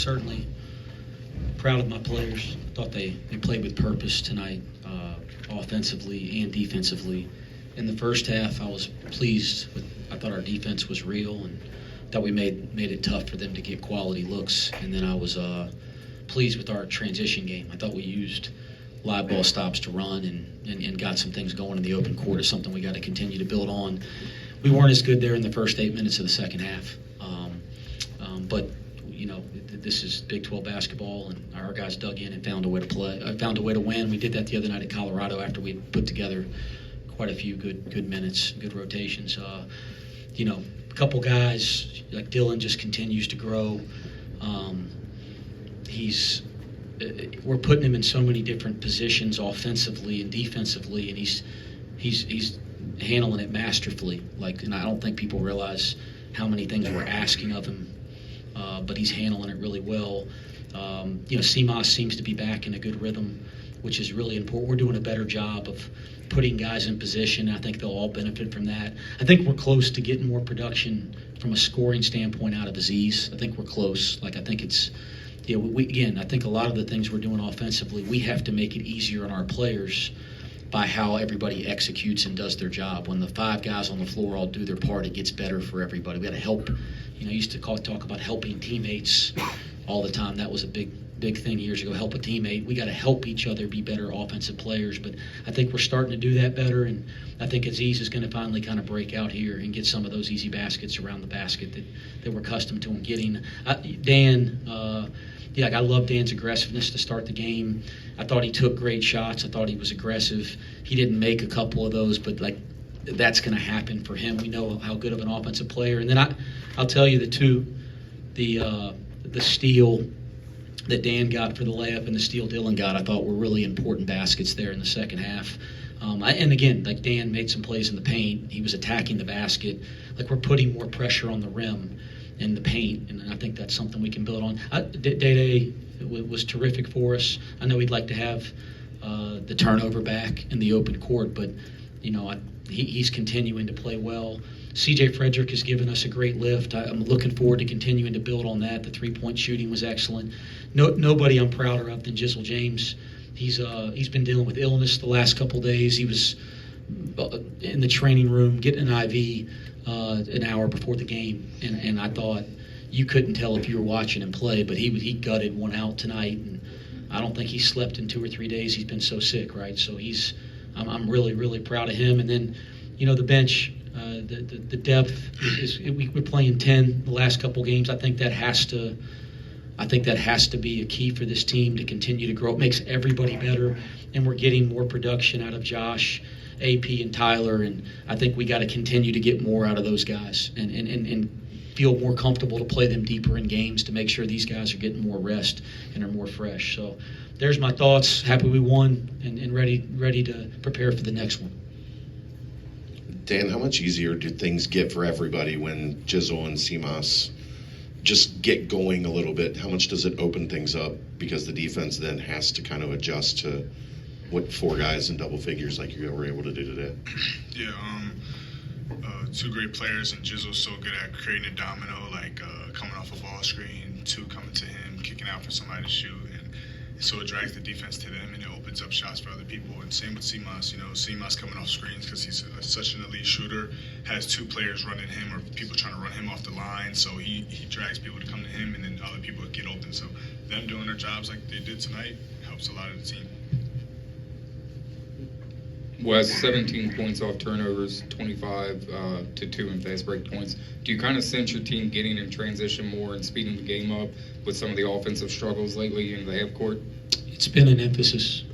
Certainly proud of my players. Thought they played with purpose tonight, offensively and defensively. In the first half, I was pleased with. I thought our defense was real, and thought we made it tough for them to get quality looks. And then I was pleased with our transition game. I thought we used live ball stops to run and got some things going in the open court. Is something we got to continue to build on. We weren't as good there in the first 8 minutes of the second half, but this is Big 12 basketball, and our guys dug in and found a way to play, found a way to win. We did that the other night at Colorado after we put together quite a few good minutes, good rotations. A couple guys like Dillon just continues to grow. We're putting him in so many different positions offensively and defensively, and he's handling it masterfully. And I don't think people realize how many things we're asking of him. But he's handling it really well. CMOS seems to be back in a good rhythm, which is really important. We're doing a better job of putting guys in position. I think they'll all benefit from that. I think we're close to getting more production from a scoring standpoint out of Aziz. I think we're close. I think it's, I think a lot of the things we're doing offensively, we have to make it easier on our players by how everybody executes and does their job. When the five guys on the floor all do their part, it gets better for everybody. We got to help. Used to talk about helping teammates all the time. That was a big thing years ago, help a teammate. We got to help each other be better offensive players, but I think we're starting to do that better, and I think Aziz is going to finally kind of break out here and get some of those easy baskets around the basket that we're accustomed to him getting. Dan, I love Dan's aggressiveness to start the game. I thought he took great shots. I thought he was aggressive. He didn't make a couple of those, but that's going to happen for him. We know how good of an offensive player. And then I'll tell you the steal that Dan got for the layup and the steal Dillon got, I thought were really important baskets there in the second half. And again, Dan made some plays in the paint. He was attacking the basket. We're putting more pressure on the rim in the paint, and I think that's something we can build on. Day was terrific for us. I know he'd like to have the turnover back in the open court, but he's continuing to play well. C.J. Frederick has given us a great lift. I'm looking forward to continuing to build on that. The three-point shooting was excellent. Nobody I'm prouder of than Jizzle James. He's been dealing with illness the last couple days. He was in the training room getting an IV an hour before the game, and I thought you couldn't tell if you were watching him play, but he gutted one out tonight, and I don't think he slept in 2 or 3 days. He's been so sick, right? So I'm really, really proud of him. And then, the bench, the depth we're playing 10 the last couple games. I think that has to be a key for this team to continue to grow. It makes everybody better, and we're getting more production out of Josh, AP, and Tyler. And I think we got to continue to get more out of those guys and feel more comfortable to play them deeper in games to make sure these guys are getting more rest and are more fresh. So there's my thoughts. Happy we won and ready to prepare for the next one. Dan, how much easier do things get for everybody when Jizzle and CMOS just get going a little bit? How much does it open things up because the defense then has to kind of adjust to what 4 guys in double figures like you were able to do today? Yeah, 2 great players, and Jizzle's so good at creating a domino, coming off a ball screen, 2 coming to him, kicking out for somebody to shoot, and so it drags the defense to them, and it opens up shots for other people. And same with CMOS. CMOS coming off screens because he's such an elite shooter, has 2 players running him or people trying to run him off the line, so he drags people to come to him, and then other people get open. So them doing their jobs like they did tonight helps a lot of the team. Wes, 17 points off turnovers, 25 to 2 in fast break points. Do you kind of sense your team getting in transition more and speeding the game up with some of the offensive struggles lately in the half court? It's been an emphasis,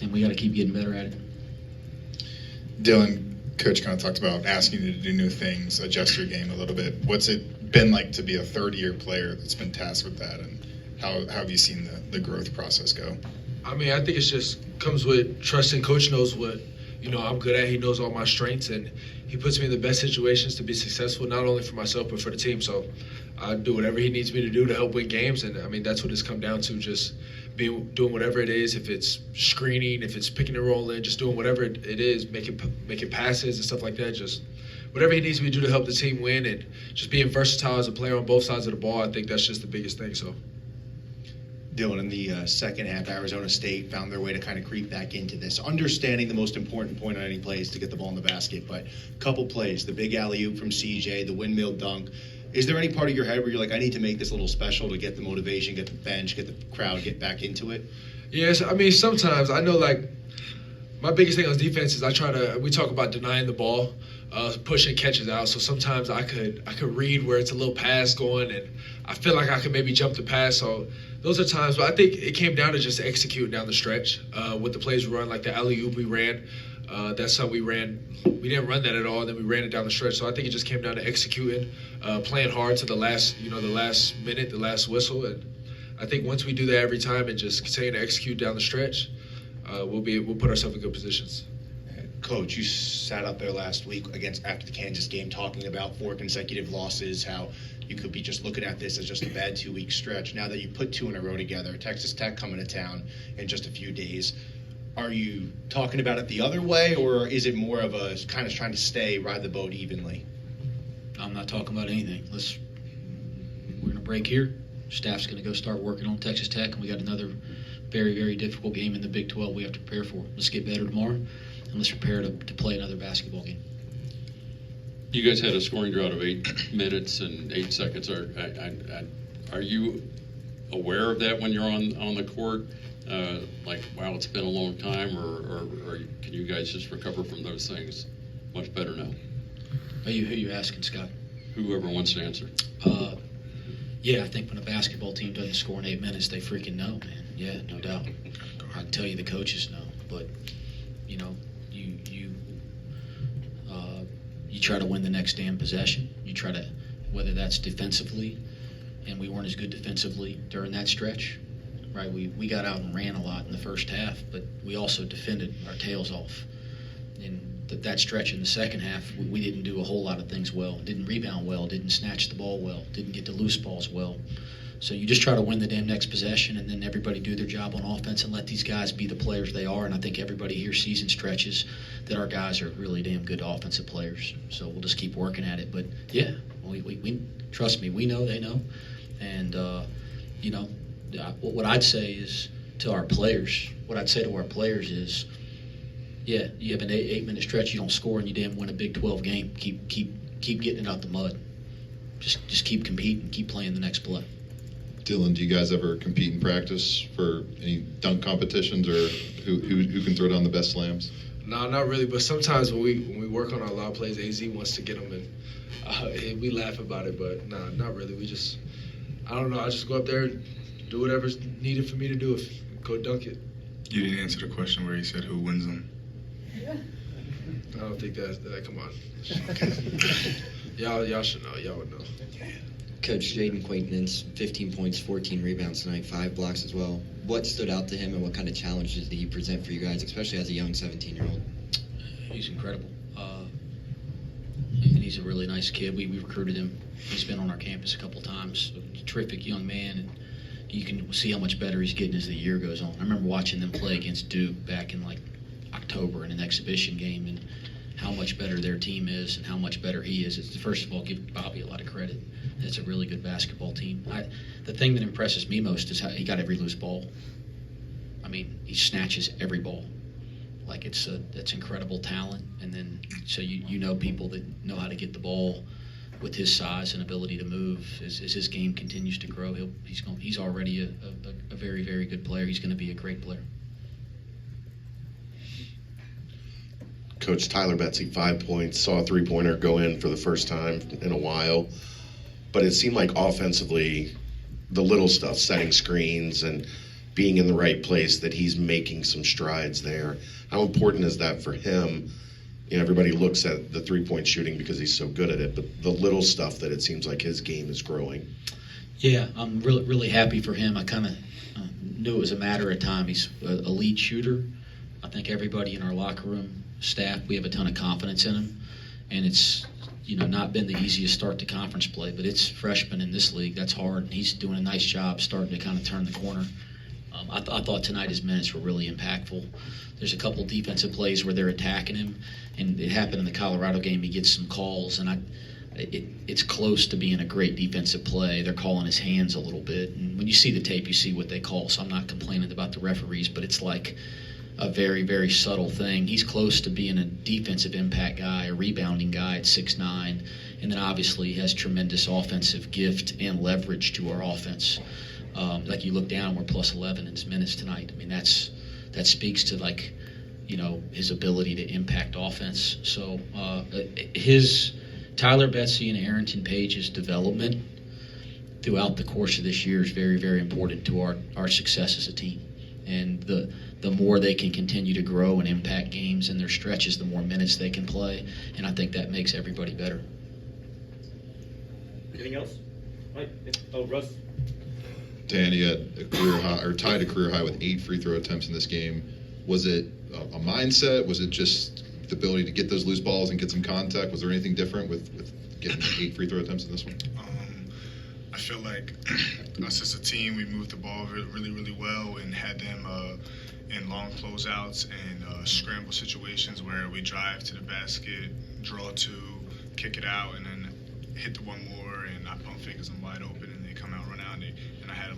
and we got to keep getting better at it. Dillon, Coach kind of talked about asking you to do new things, adjust your game a little bit. What's it been like to be a third-year player that's been tasked with that, and how have you seen the growth process go? I think it's just comes with trusting Coach knows what, I'm good at. He knows all my strengths, and he puts me in the best situations to be successful, not only for myself but for the team. So I do whatever he needs me to do to help win games, and that's what it's come down to, just doing whatever it is. If it's screening, if it's picking and rolling, just doing whatever it is, making passes and stuff like that. Just whatever he needs me to do to help the team win, and just being versatile as a player on both sides of the ball, I think that's just the biggest thing. So. Dillon, in the second half, Arizona State found their way to kind of creep back into this. Understanding the most important point on any play is to get the ball in the basket, but a couple plays, the big alley-oop from CJ, the windmill dunk. Is there any part of your head where you're like, I need to make this a little special to get the motivation, get the bench, get the crowd, get back into it? Yes, I mean, sometimes I know, like, my biggest thing on defense is we talk about denying the ball, pushing catches out. So sometimes I could read where it's a little pass going, and I feel like I could maybe jump the pass. So those are times, but I think it came down to just executing down the stretch with the plays we run, like the alley-oop we ran. That's how we ran. We didn't run that at all, and then we ran it down the stretch. So I think it just came down to executing, playing hard to the last minute, the last whistle. And I think once we do that every time and just continue to execute down the stretch, we'll put ourselves in good positions. Coach, you sat up there last week after the Kansas game talking about 4 consecutive losses, how you could be just looking at this as just a bad 2-week stretch. Now that you put 2 in a row together, Texas Tech coming to town in just a few days, are you talking about it the other way, or is it more of a kind of trying to ride the boat evenly? I'm not talking about anything. We're going to break here. Staff's going to go start working on Texas Tech, and we got another very, very difficult game in the Big 12 we have to prepare for. Let's get better tomorrow, and let's prepare to play another basketball game. You guys had a scoring drought of 8 minutes and 8 seconds. Are you aware of that when you're on the court? Like, wow, it's been a long time, or can you guys just recover from those things much better now? Who you asking, Scott? Whoever wants to answer. Yeah, I think when a basketball team doesn't score in 8 minutes, they freaking know, man. Yeah, no doubt. I can tell you the coaches know, but you try to win the next damn possession. You try to, whether that's defensively, and we weren't as good defensively during that stretch, right? We got out and ran a lot in the first half, but we also defended our tails off. And that stretch in the second half, we didn't do a whole lot of things well. Didn't rebound well, didn't snatch the ball well, didn't get to loose balls well. So you just try to win the damn next possession, and then everybody do their job on offense and let these guys be the players they are. And I think everybody here sees in stretches that our guys are really damn good offensive players. So we'll just keep working at it. But yeah, we trust me, we know, they know. And what I'd say is to our players, is, yeah, you have an 8-minute stretch, you don't score, and you damn win a Big 12 game. Keep getting it out the mud. Just keep competing, keep playing the next play. Dillon, do you guys ever compete in practice for any dunk competitions, or who can throw down the best slams? No, not really. But sometimes when we work on our lob plays, AZ wants to get them, and we laugh about it. But nah, not really. I don't know. I just go up there, do whatever's needed for me to do. Go dunk it. You didn't answer the question where he said who wins them. I don't think that. Come on. Y'all should know. Y'all would know. Coach Jaden Quaintance, 15 points, 14 rebounds tonight, 5 blocks as well. What stood out to him, and what kind of challenges did he present for you guys, especially as a young 17-year-old? He's incredible. And he's a really nice kid. We recruited him. He's been on our campus a couple times. A terrific young man, and you can see how much better he's getting as the year goes on. I remember watching them play against Duke back in like October in an exhibition game, and how much better their team is and how much better he is. It's, first of all, give Bobby a lot of credit. It's a really good basketball team. The thing that impresses me most is how he got every loose ball. I mean, he snatches every ball. Like that's incredible talent. And then so you know people that know how to get the ball with his size and ability to move. As his game continues to grow, he's already a very, very good player. He's going to be a great player. Coach Tyler Betsy, 5 points, saw a 3-pointer go in for the first time in a while. But it seemed like offensively, the little stuff, setting screens and being in the right place, that he's making some strides there. How important is that for him? You know, everybody looks at the 3-point shooting because he's so good at it, but the little stuff that it seems like his game is growing. Yeah, I'm really, really happy for him. I kind of knew it was a matter of time. He's a lead shooter. I think everybody in our locker room, staff, we have a ton of confidence in him. And it's, not been the easiest start to conference play, but it's freshman in this league. That's hard, and he's doing a nice job starting to kind of turn the corner. I thought tonight his minutes were really impactful. There's a couple defensive plays where they're attacking him, and it happened in the Colorado game. He gets some calls, and it's close to being a great defensive play. They're calling his hands a little bit, and when you see the tape, you see what they call. So I'm not complaining about the referees, but it's like a very, very subtle thing. He's close to being a defensive impact guy, a rebounding guy at 6'9", and then obviously he has tremendous offensive gift and leverage to our offense. Like you look down, we're plus 11 in his minutes tonight. I mean, that speaks to his ability to impact offense. So his Tyler Betsy and Arrington Page's development throughout the course of this year is very, very important to our success as a team. And the more they can continue to grow and impact games in their stretches, the more minutes they can play. And I think that makes everybody better. Anything else? Right. Oh, Russ. Dan, you had a career high, or tied a career high with 8 free throw attempts in this game. Was it a mindset? Was it just the ability to get those loose balls and get some contact? Was there anything different with getting 8 free throw attempts in this one? I feel like us as a team, we moved the ball really, really well and had them in long closeouts and scramble situations where we drive to the basket, draw 2, kick it out, and then hit the one more, and I pump fingers, I'm wide open, and they come out, run out, and I had a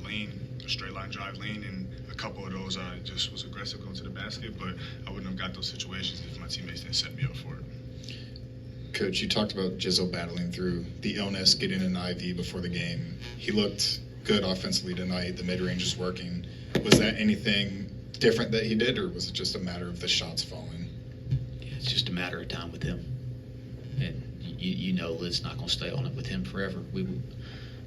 straight line drive lane, and a couple of those I just was aggressive going to the basket, but I wouldn't have got those situations if my teammates didn't set me up for it. Coach, you talked about Jizzle battling through the illness, getting an IV before the game. He looked good offensively tonight. The mid-range is working. Was that anything different that he did, or was it just a matter of the shots falling? Yeah, it's just a matter of time with him. And you know Lid's not going to stay on it with him forever.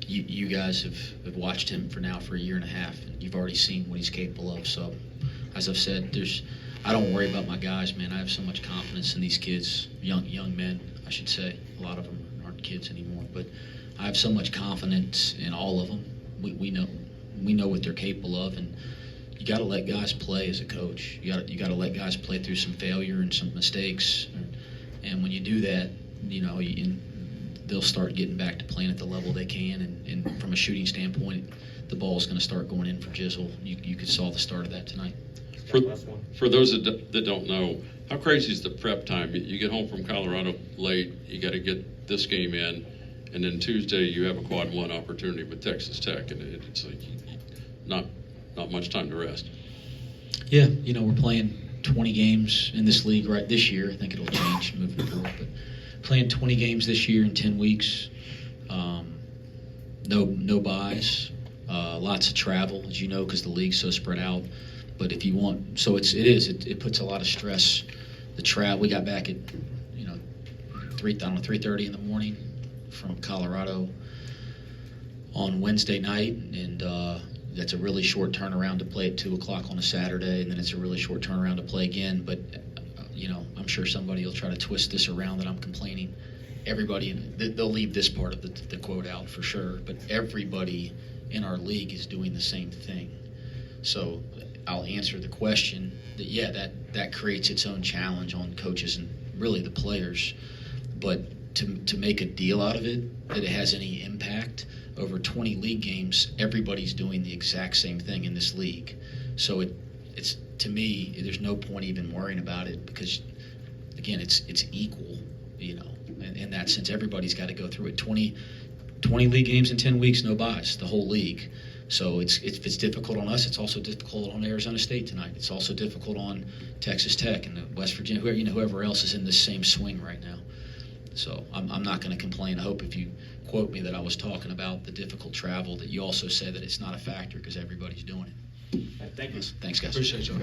You guys have watched him for a year and a half, and you've already seen what he's capable of. So, as I've said, I don't worry about my guys, man. I have so much confidence in these kids, young men, I should say. A lot of them aren't kids anymore, but I have so much confidence in all of them. We know what they're capable of, and you got to let guys play as a coach. You got to let guys play through some failure and some mistakes, and when you do that, they'll start getting back to playing at the level they can. And from a shooting standpoint, the ball's going to start going in for Jizzle. You could saw the start of that tonight. For those that don't know, how crazy is the prep time? You get home from Colorado late, you got to get this game in, and then Tuesday you have a quad 1 opportunity with Texas Tech, and it's like not much time to rest. Yeah, we're playing 20 games in this league right this year. I think it'll change moving forward, but playing 20 games this year in 10 weeks, no buys, lots of travel, as you know, because the league's so spread out. But if you want, so it puts a lot of stress. The travel, we got back at 3:30 in the morning from Colorado on Wednesday night, and that's a really short turnaround to play at 2:00 on a Saturday, and then it's a really short turnaround to play again. But I'm sure somebody will try to twist this around that I'm complaining. Everybody, they'll leave this part of the quote out for sure, but everybody in our league is doing the same thing. So I'll answer the question that creates its own challenge on coaches and really the players. But to make a deal out of it, that it has any impact over 20 league games, everybody's doing the exact same thing in this league. So it's to me, there's no point even worrying about it because, again, it's equal, in that sense. Everybody's got to go through it. 20 league games in 10 weeks, no buys, the whole league. So if it's difficult on us, it's also difficult on Arizona State tonight. It's also difficult on Texas Tech and West Virginia, whoever else is in this same swing right now. So I'm not going to complain. I hope if you quote me that I was talking about the difficult travel, that you also say that it's not a factor because everybody's doing it. Thank you. Thanks, guys. Appreciate you.